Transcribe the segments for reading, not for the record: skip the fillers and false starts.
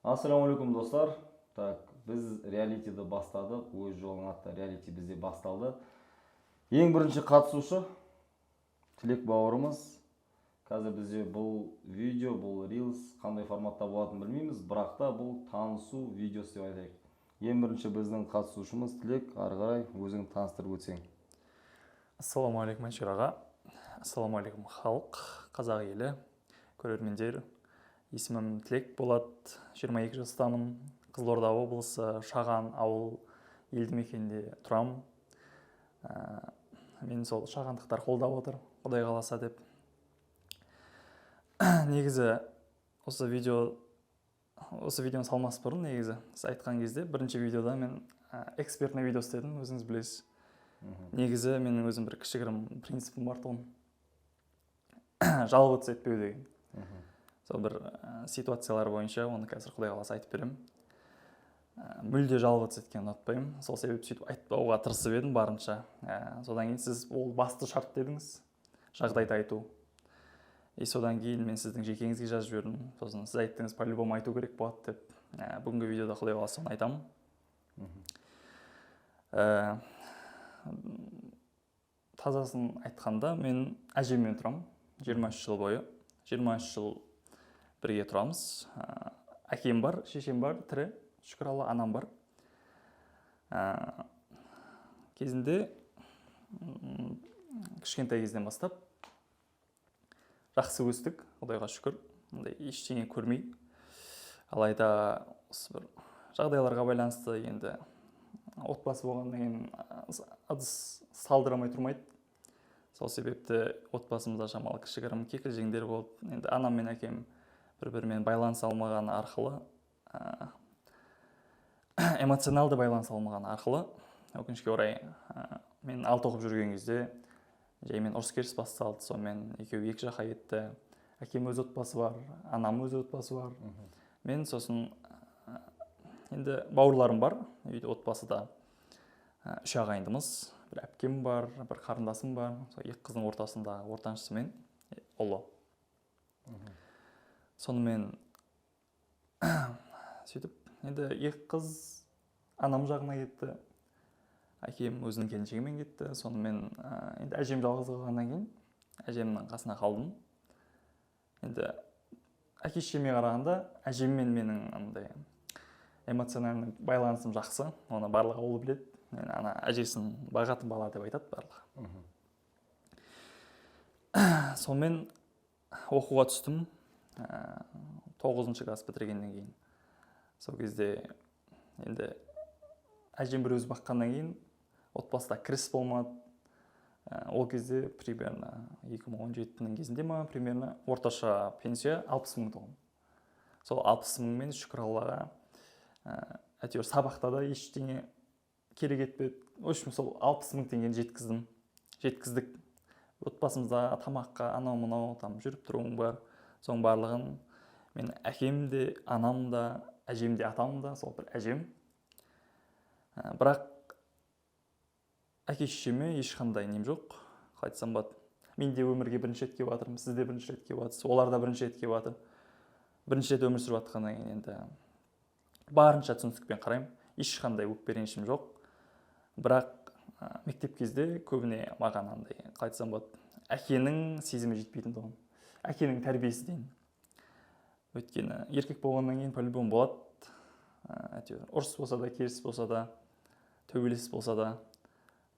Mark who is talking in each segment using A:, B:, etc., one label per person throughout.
A: Ассалаумағалейкум достар. Так, біз реалитиді бастадық. Өз жолың атты реалити бізде басталды. Ең бірінші қатысушы Тілек бауырымыз. Қазір бізде бұл видео, бұл рилс қандай форматта болатынын білмейміз, бірақ та бұл танысу видеосы деп айтайық. Ең бірінші біздің қатысушымыз Тілек, ары қарай өзің таныстырып өтсең.
B: Ассалаумағалейкум Әншер аға. Ассалаумағалейкум халық, қазақ елі, көрермендер. Есімім Тілек болады, 22 жастамын. Қызылорда облысы, Шаған ауыл елді мекенінде тұрам. Мен сол шағандықтар қолдап отыр, Құдай қаласа деп. Негізі осы видеоны салмас бұрын негізі сіз айтқан кезде бірінші видеода мен экспертный видео істедім, өзіңіз білесіз. Негізі менің өзім бір кішігірім принципім бар тұғын. Жалғыз етпеу деген. Сол бір ситуациялар бойынша оны қазір Құдай қаласа айтып беремін. Мүлде жалғыз еткен ұнатпаймын. Сол себеп сөйтіп айтпауға тырысып едім барынша. Содан кейін сіз ол басты шарт дедіңіз, жағдайды айту. Содан кейін мен сіздің жекеңізге жазып жібердім. Сосын сіз айттыңыз, по-любому айту керек болады деп. Бүгінгі видеода Құдай қаласа соны айтамын. Тазасын айтқанда мен әжеммен тұрамын 23 жыл бойы. 23 жыл бірге тұрамыз. Әкем бар, шешем бар, тірі, шүкір Алла, анам бар. Кезінде кішкентай кезден бастап жақсы өстік, Құдайға шүкір. Ондай ештеңе көрмей. Алайда осы бір жағдайларға байланысты енді отбасы болғаннан кейін ыдыс салдырамай тұрмайды. Сол себепті отбасымызда шамалы кішігірім кикілжіңдер болды. Енді анам мен әкем бір-бірімен байланыс алмаған арқылы, эмоционалды байланыс алмаған арқылы, өкінішке орай, мен 6 оқып жүрген кезде жаймен ұрыс керіс басталды. Сонымен екеуі екі жаққа кетті. Әкем өз отбасы бар, анам өз отбасы бар. Мен сосын енді бауырларым бар, үйде отбасыда 3 ағайындымыз. Бір әпкем бар, бір қарындасым бар. Екі қыздың ортасында ортаншысы мен ұлы. Сонымен сөйтіп, енді екі қыз анам жағына кетті. Әкем өзінің келіншегімен кетті. Сонымен енді әжем жалғыз қалғаннан кейін әжемнің қасына қалдым. Енді әке-шешеме қарағанда әжеммен менің андай эмоциональный байланысым жақсы. Оны барлығы ол біледі. Мен ана әжесін бағатын бала деп айтады барлығы. Сонымен оқуға түстім. 9-шы класс бітіргеннен кейін. Сол кезде енді әжем бір өзі баққаннан кейін отбасыда кіріс болмады. Ол кезде примерно 2017-нің кезінде ма, примерно орташа пенсия 60 мың тұғын. Сол 60 мыңмен шүкір Аллаға әйтеуір сабақта да ештеңе керек етпеді. В общем, сол 60 мың теңгені жеткіздік. Отбасымызда тамаққа анау-мынау жүріп тұруым бар. Соның барлығын мен әкем де, анам да, әжем де, атам да, сол бір әжем. Бірақ әке-шешеме ешқандай нем жоқ. Қалай айтсам болады. Мен де өмірге бірінші рет келіп жатырмын, сіз де бірінші рет келіп жатырсыз, олар да бірінші рет келіп жатыр. Бірінші рет өмір сүріп жатқаннан кейін енді барынша түсіністікпен қараймын. Ешқандай өкпе ренішім жоқ. Бірақ мектеп кезде көбіне маған андай, қалай айтсам болады, әкенің сезімі жетпейтін тұғын. Әкенің тәрбиесі дейін. Өйткені еркек болғаннан кейін по-любому болады. Әйтеуір ұрыс болса да, керіс болса да, төбелес болса да.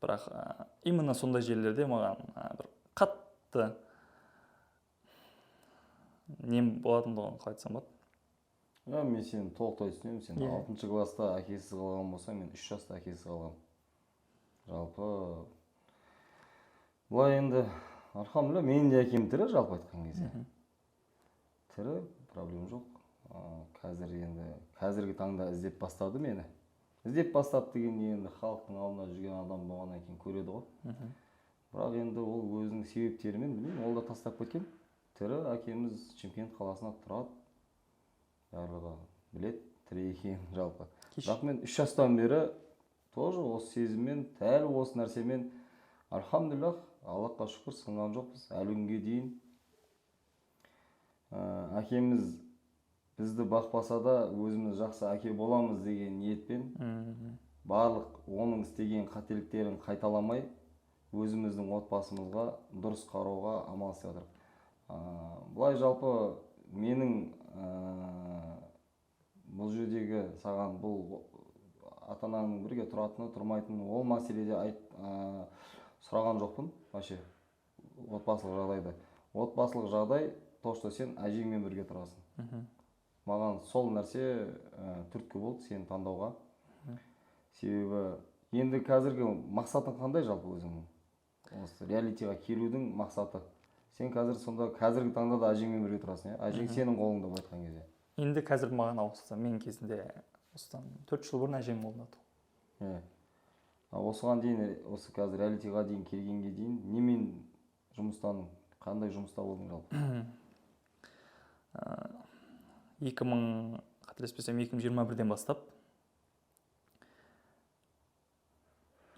B: Бірақ именно сондай жерлерде маған бір қатты нем болатындығын қалай айтсам болады.
A: Мен сені толықтай түсінемін. Сен 6-шы класста әкесіз қалған болса, мен 3 жаста әкесіз қалғам. Жалпы бұлай енді алхамдулилля, менің де әкем тірі, жалпы айтқан кезде. Тірі, проблем жоқ. Қазіргі таңда іздеп бастады мені. Іздеп бастады деген енді халықтың алдында жүрген адам болғаннан кейін көреді ғой. Бірақ енді ол өзінің себептерімен, білмеймін, ол да тастап кеткен. Тірі, әкеміз Шымкент қаласында тұрады. Барлығы білет, тірі екенін жалпы. Бірақ мен 3 жастан бері тоже осы сезіммен, дәл осы нәрсемен, алхамдулилlah, Аллахқа шүкір, сынған жоқпыз әлі күнге дейін. Әкеміз бізді бақпаса да өзіміз жақсы әке боламыз деген ниетпен барлық оның істеген қателіктерін қайталамай өзіміздің отбасымызға дұрыс қарауға амал істеп жатырмық. Былай жалпы менің бұл жердегі саған бұл ата-ананың бірге тұратыны тұрмайтыны ол мәселеде сұраған жоқпын вообще. Отбасылық жағдайды. Отбасылық жағдай то, что сен әжеңмен бірге тұрасың. Маған сол нәрсе түрткі болды сені таңдауға. Себебі енді қазіргі мақсатың қандай жалпы өзіңнің? Осы реалитиға келудің мақсаты. Сен қазір сонда қазіргі таңда да әжеңмен бірге тұрасың, әжең сенің қолыңда былай айтқан кезде.
B: Енді қазір маған ауысса, мен кезінде осыдан 4 жыл бұрын әжем қолында тұр.
A: Осыған дейін, осы қазір реалитиға дейін келгенге дейін немен жұмыстан, қандай жұмыста болдың жалпы?
B: 2021-ден бастап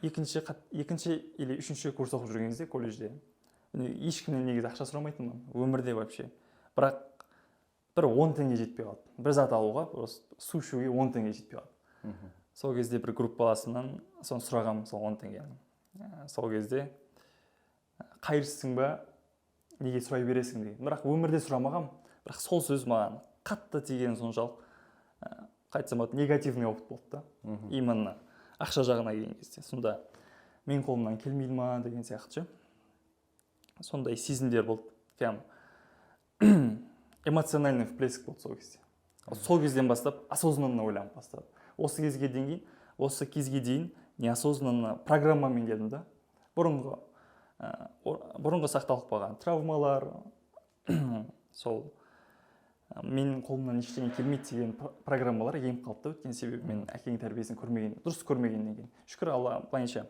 B: екінші или үшінші курс оқып жүрген кезде колледжде ешкімнен негізі ақша сұрамайтынмын өмірде вообще. Бірақ бір 10 теңге жетпей қалды. Бір зат алуға, су ішуге 10 теңге жетпей қалды. Сол кезде бір группаласынан соны сұрағам, сол 10 теңгені. Сол кезде қайырсың ба, неге сұрай бересің деген. Бірақ өмірде сұрамағам. Бірақ сол сөз маған қатты тиген соншалық қайтсам негативный опыт болды да. Именно ақша жағына келген кезде. Сонда мен қолымнан келмейді ма деген сияқты. Сондай сезімдер болды. Прям эмоциональный всплеск болды сол кезде. Сол кезден бастап осознанно ойланып бастадым. Осы кезге дейін неосознанно программамен келдім да. Бұрынғы сақталып қалған травмалар, сол менің қолымнан ештеңе келмейді деген программалар еміп қалыпты. Өткен себебі мен әкенің тәрбиесін көрмеген, дұрыс көрмегеннен кейін. Шүкір Алла, былайынша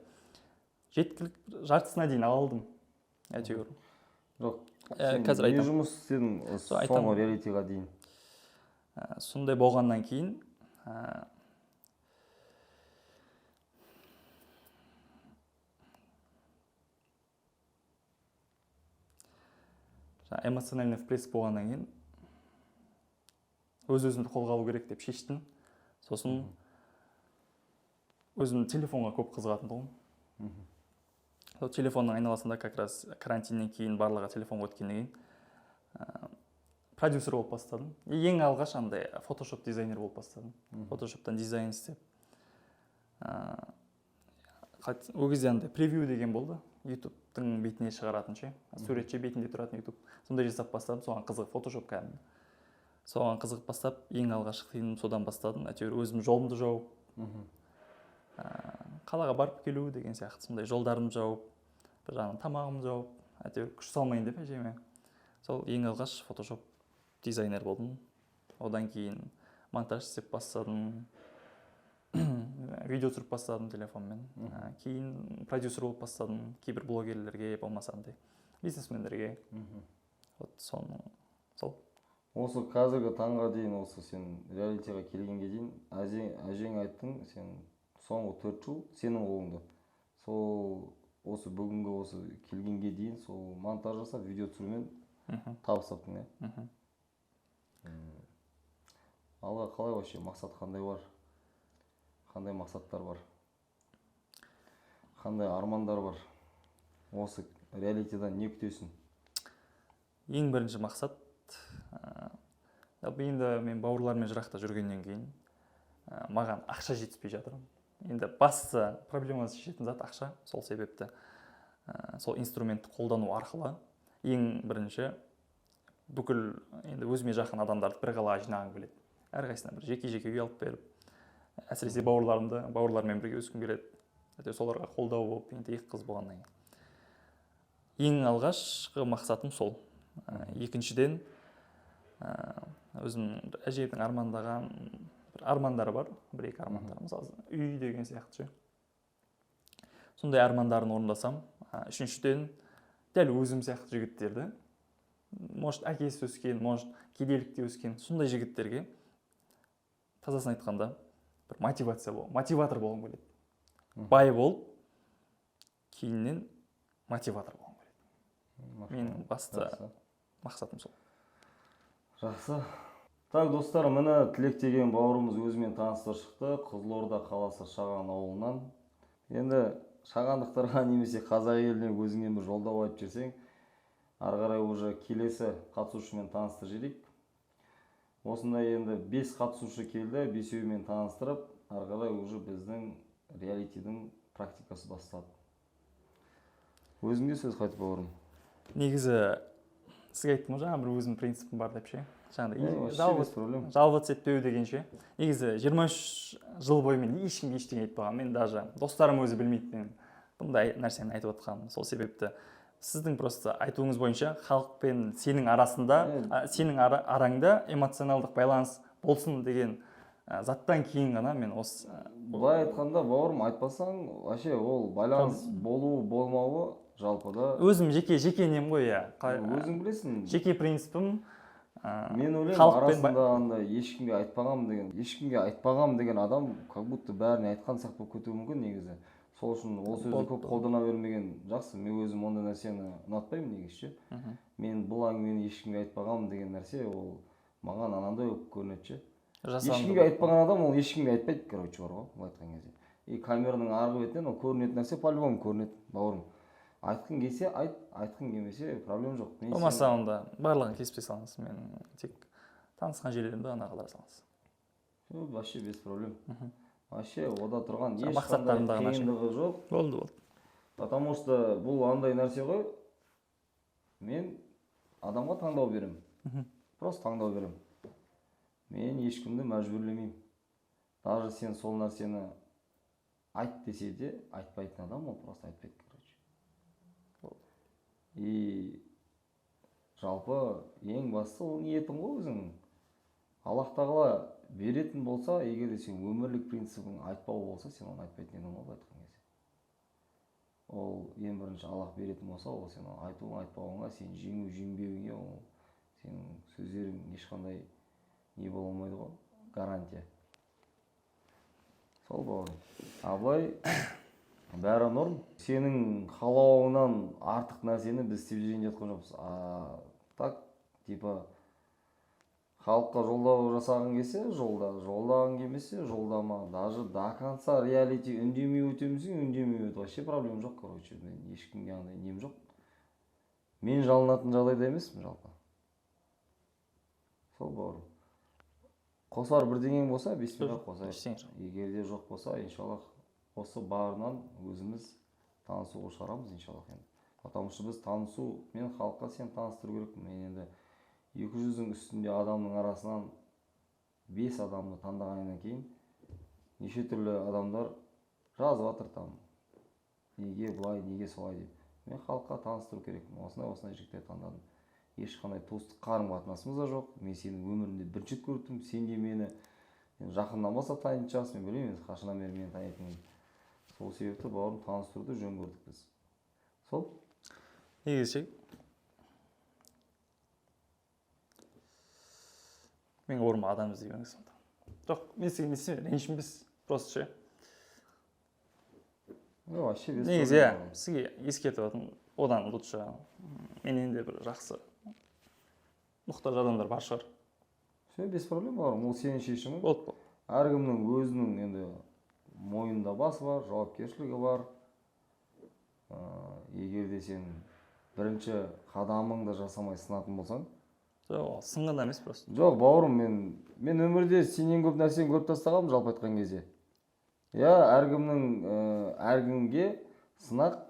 B: жеткілік жартысына дейін алдым. Әйтеуір.
A: Жоқ,
B: қазір
A: не жұмыс істедің соңғы реалитиға дейін?
B: Сондай болғаннан кейін эмоциональный всплеск болғаннан кейін өз-өзімді қолға алу керек деп шештім. Сосын өзім телефонға көп қызығатын тұғым. Сол телефонның айналасында как раз карантиннен кейін барлығы телефонға өткеннен кейін продюсер болып бастадым. Ең алғаш андай фотошоп дизайнер болып бастадым. Фотошоптан дизайн істеп. Ол кезде андай превью деген болды. ютубтың бетіне шығаратын ше. Суретші бетінде тұратын ютуб. Сондай жасап бастадым. Соған қызығып фотошоп кәдімгі. Соған қызығып бастап, ең алғашқы фильм содан бастадым. Әйтеуір өзім жолымды жауып, қалаға барып келу деген сияқты сондай жолдарымды жауып, бір жағынан тамағымды жауып, әйтеуір күш салмайын деп әжеме. Сол ең алғаш фотошоп дизайнер болдым. Одан кейін монтаж істеп бастадым. Видео түсіріп бастадым телефонмен. Кейін продюсер болып бастадым. Кейбір блогерлерге, болмаса андай бизнесмендерге. Сол.
A: Осы қазіргі таңға дейін, осы сен реалитиға келгенге дейін, әжең айттың, сен соңғы 4 жыл сенің қолыңда. Осы бүгінгі осы келгенге дейін сол монтаж жасап, видео түсірумен табыс таптың, алға қалай вообще, мақсат қандай бар? Қандай мақсаттар бар? Қандай армандар бар? Осы реалитидан не күтесің?
B: Ең бірінші мақсат енді мен бауырлармен жырақта жүргеннен кейін маған ақша жетіспей жатыр. Енді басты проблемасы шешетін зат ақша. Сол себепті сол инструментті қолдану арқылы ең бірінші бүкіл енді өзіме жақын адамдарды бір қалаға жинағым келеді. Әрқайсысына бір жеке-жеке үй алып беріп, әсіресе бауырлармен бірге өскім келеді. Соларға қолдау болып, енді 2 қыз болғаннан кейін. Ең алғашқы мақсатым сол. Екіншіден өзім әжемнің армандаған бір армандары бар, 1-2 армандары, мысалы үй деген сияқты. Сондай армандарын орындасам, үшіншіден дәл өзім сияқты жігіттерді, может әкесі өскен, может кедейлікте өскен, сондай жігіттерге тазасын айтқанда бір мотиватор болғым келеді. Бай болып, кейіннен мотиватор болғым келеді. Менің басты мақсатым сол.
A: Жақсы. Так, достар, міне Тілек деген бауырымыз өзімен таныстыра шықты. Қызылорда қаласы Шаған ауылынан. Енді шағандықтарға немесе қазақ еліне өзіңнен бір жолдау айтып жүрсең, ары қарай уже келесі қатысушымен таныстырып жіберейік. Осындай енді 5 қатысушы келді, 5-еуімен таныстырып, ары қарай уже біздің реалитидің практикасы басталды. Өзіңде сөз қайтып бауырым.
B: Негізі сізге айттым ғой жаңа бір өзімнің принципім бар деп ше.
A: Жаңағыдай
B: жалбыз етпеу деген ше. Негізі 23 жыл бойы мен ешкімге ештеңе айтпағанмын. Мен даже достарым өзі білмейді мен бұндай нәрсені айтып отқанымды. Сол себепті сіздің просто айтуыңыз бойынша халық пен сенің арасында, сенің араңда эмоционалдық байланыс болсын деген заттан кейін ғана мен осы
A: былай айтқанда бауырым, айтпасаң вообще ол байланыс болуы болмауы жалпыда
B: өзім жеке нем ғой, иә.
A: Өзің білесің.
B: Жеке принципім.
A: Мен ойлаймын, арасында андай ешкімге айтпағам деген адам как будто бәріне айтқан сияқты болып кетуі мүмкін негізі. Сол үшін ол сөзді көп қолдана бермеген жақсы. Мен өзім ондай нәрсені ұнатпаймын негізі. Мен бұл әңгімені ешкімге айтпағам деген нәрсе ол маған анандай болып көрінеді. Ешкімге айтпаған адам ол ешкімге айтпайды, короче, бар ғой, былай айтқан кезде. И камераның арғы бетінен ол көрінетін нәрсе по-любому көрінеді, бауырым. Айтқың келсе айт, айтқың келмесе проблема жоқ.
B: Болмаса онда барлығын кеспей салыңыз. Мен тек танысқан жерлерімді ғана қалдыра салыңыз.
A: Вообще без проблем. Вообще ода тұрған ешқандай қиындығы жоқ.
B: Болды.
A: Потому что бұл андай нәрсе ғой. Мен адамға таңдау берем. Просто таңдау берем. Мен ешкімді мәжбүрлемеймін. Даже сен сол нәрсені айт десе де, айтпайтын адам ол просто айтпайды. И жалпы ең басты ол ниетің ғой өзіңнің. Аллах тағала беретін болса, егер де сен өмірлік принципің айтпау болса, сен оны айтпайтын едің ғой айтқан кезде. Ол ең бірінші Аллах беретін болса, ол сен айтуың айтпауыңа, сен жеңу жеңбеуіңе, ол сенің сөздерің ешқандай не бола алмайды ғой, гарантия. Сол бауырым. Абылай бәрі норм. Сенің қалауыңнан артық нәрсені біз істеп жүрейін деп жатқан жоқпыз. Так, типа халыққа жолдау жасағың келсе, жолдағың келмесе, жолдама. Даже до конца реалити үндемей өтемесең, үндемей өт. Вообще проблема жоқ, короче. Мен ешкімге андай нем жоқ. Мен жалынатын жағдайда емеспін жалпы. Сол бауырым. Қосар бірдеңең болса, бисмилlah қосайық. Егер де жоқ болса, иншаллах осы барынан өзіміз танысуға шығарамыз, иншаллах. Потому что біз танысу, мен халыққа сен таныстыру керекпін. Мен енді 200-дің үстінде адамның арасынан 5 адамды таңдағаннан кейін неше түрлі адамдар жазып жатыр там. Неге былай, неге солай деп. Мен халыққа таныстыру керекпін. Осындай жігіттер таңдадым. Ешқандай туыстық қарым-қатынасымыз да жоқ. Мен сенің өмірінде бірінші рет көрдім. Сен де мені жақыннан бастап танитын шығарсың. Мен білмеймін, қашаннан бері мені танитынын. Сол себепті бауырым таныстыруды жөн көрдік біз. Сол?
B: Негізі мен орыма адам іздемеңіз сонда. Жоқ, мен сізге ренжімбіз, просто ше.
A: Вообще без проблем.
B: Негізі сізге ескертіп отырмын, одан лучше менен де бір жақсы мұқтаж адамдар бар шығар.
A: Все, без проблем бауырым, ол сенің шешімің.
B: Болды.
A: Әркімнің өзінің енді мойнында басы бар, жауапкершілігі бар. Егер де сен бірінші қадамыңды жасамай сынатын болсаң,
B: жоқ, сынғанда емес просто.
A: Жоқ, бауырым, мен өмірде сенен көп нәрсені көріп тастағанмын жалпы айтқан кезде. Әркімге сынақ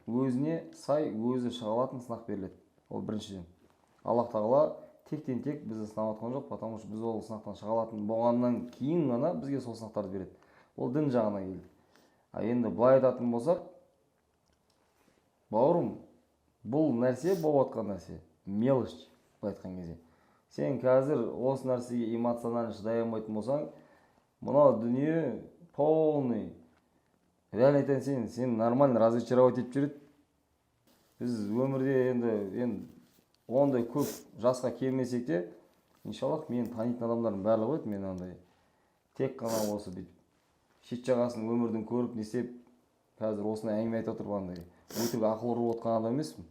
A: өзіне сай, өзі шыға алатын сынақ беріледі. Ол біріншіден. Аллах тағала тектен-тек бізді сынап жатқан жоқ, потому что біз ол сынақтан шыға алатын болғаннан кейін ғана бізге сол сынақтарды береді. Ол дін жағына келді. Енді былай айтатын болсақ, бауырым, бұл нәрсе болып жатқан нәрсе, мелочь, былай айтқан кезде. Сен қазір осы нәрсеге эмоционально шыдай алмайтын болсаң, мынау дүние полный. Реально айтайын, сен нормально разочаровать етіп жүреді. Біз өмірде енді ондай көп жасқа келмесек те, иншаллах, мен танитын адамдардың барлығы өт, мен андай тек қана осы бүйтіп шет жағасын өмірдің көріп не істеп, қазір осыны әңгіме айтып отырып андай өтірік ақыл ұрып отқан адам емеспін.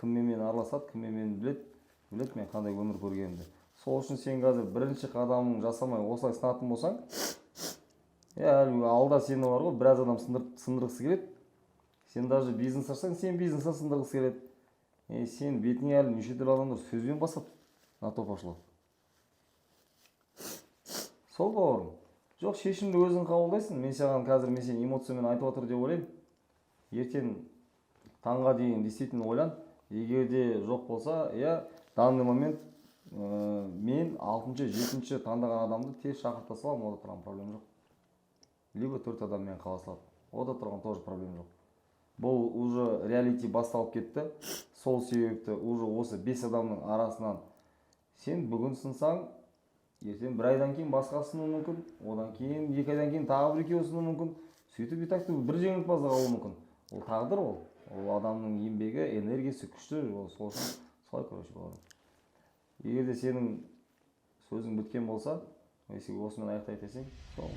A: Кіммен мен араласады, кіммен мен білет мен қандай өмір көргенімді. сол үшін сен қазір бірінші қадамың жасамай осылай сынатын болсаң, әлі алда сені бар ғой, біраз адам сындырғысы келеді. Сен даже бизнес ашсаң, сен бизнесті сындырғысы келеді. Сен бетіңе әлі неше түрлі адамдар сөзбен басады, на то пошло. Сол бауырым. Жоқ, шешімді өзің қабылдайсың. Мен сен эмоциямен айтып отыр деп ойлаймын. Ертең таңға дейін действительно ойлан. Егер де жоқ болса, данный момент мен 6-7 таңдаған адамды тез шақырта салам, ода тұрған проблем жоқ. Либо 4 адаммен қала салады. Ода тұрған тоже проблем жоқ. Бұл уже реалити басталып кетті. Сол себепті уже осы 5 адамның арасынан сен бүгін сынсаң, ертең бір айдан кейін басқа сыну мүмкін, одан кейін 2 айдан кейін тағы бір екеуі сыну мүмкін. Сөйтіп итакты бір жеңімпазда қалуы мүмкін. Ол тағдыр ол. Ол адамның еңбегі, энергиясы күшті, сол үшін солай короче болады. Егер де сенің сөзің біткен болса, осымен аяқтайын десең, сол.